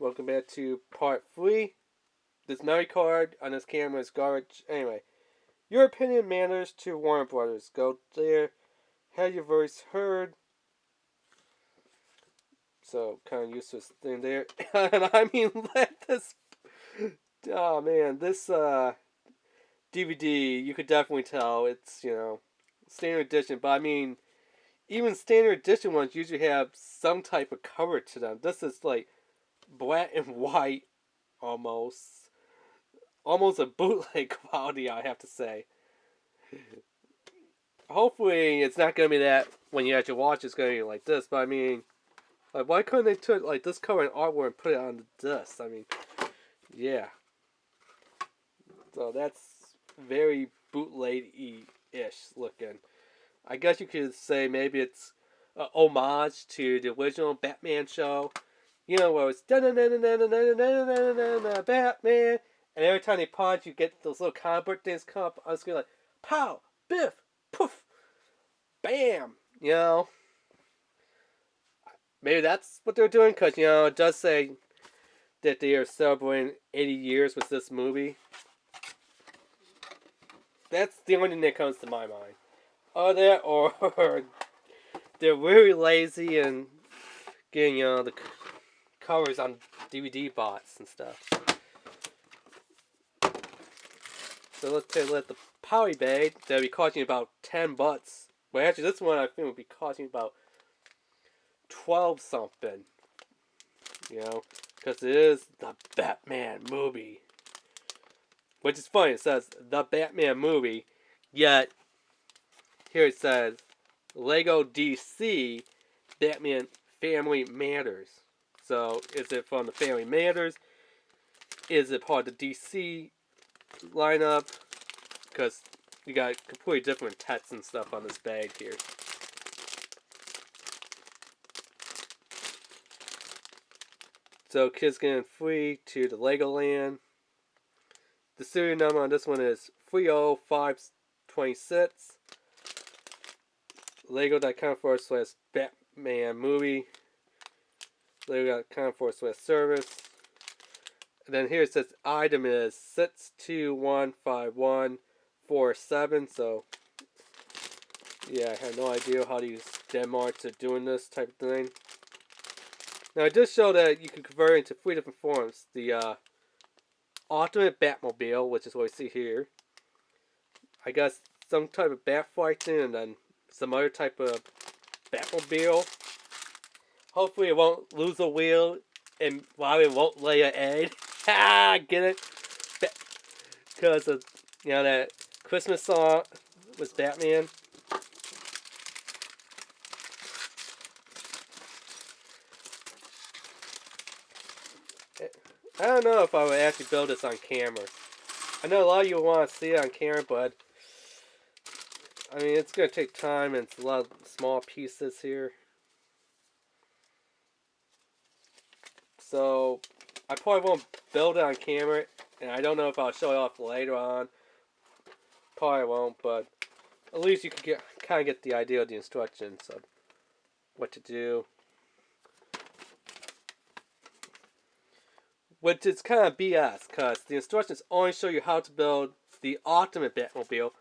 Welcome back to part 3. This memory card on this camera is garbage. Anyway, your opinion matters to Warner Brothers. Go there, have your voice heard. So, kind of useless thing there. And I mean, let this. Oh man, this DVD, you could definitely tell it's, standard edition. But I mean, even standard edition ones usually have some type of cover to them. This is like black and white almost. Almost a bootleg quality, I have to say. Hopefully, it's not going to be that when you actually watch it's going to be like this. But I mean, like, why couldn't they took like this cover and artwork and put it on the disc? I mean, yeah. So that's very bootleg-ish looking. I guess you could say maybe it's an homage to the original Batman show. You know, where it's Batman, and every time they punch, you get those little comic book things come up on the screen like, pow, biff, poof, bam. You know, maybe that's what they're doing, because, it does say that they are celebrating 80 years with this movie. That's the only thing that comes to my mind. Or that, or they're really lazy and getting, the covers on DVD bots and stuff. So let's say let the poly bag that'll be costing about $10. Well, actually, this one I think would be costing about 12 something. Because it is the Batman movie. Which is funny, it says the Batman movie, yet here it says Lego DC Batman Family Matters. So, is it from the Family Matters? Is it part of the DC lineup? Because you got completely different text and stuff on this bag here. So, kids getting free to the Legoland. The serial number on this one is 30526. Lego.com/Batman movie. Lego.com/service. And then here it says item is 6215147. So, yeah, I have no idea how these Denmarks are doing this type of thing. Now, it does show that you can convert it into 3 different forms. The Ultimate BATMOBiLE, which is what we see here. I guess some type of bat fighting, and then some other type of Batmobile. Hopefully it won't lose a wheel, and while it won't lay an egg. Ha! Get it? Because of, that Christmas song was Batman. I don't know if I would actually build this on camera. I know a lot of you want to see it on camera, but I mean, it's going to take time, and it's a lot of small pieces here. So, I probably won't build it on camera, and I don't know if I'll show it off later on. Probably won't, but at least you can kind of get the idea of the instructions of what to do. Which is kind of BS, because the instructions only show you how to build the Ultimate Batmobile,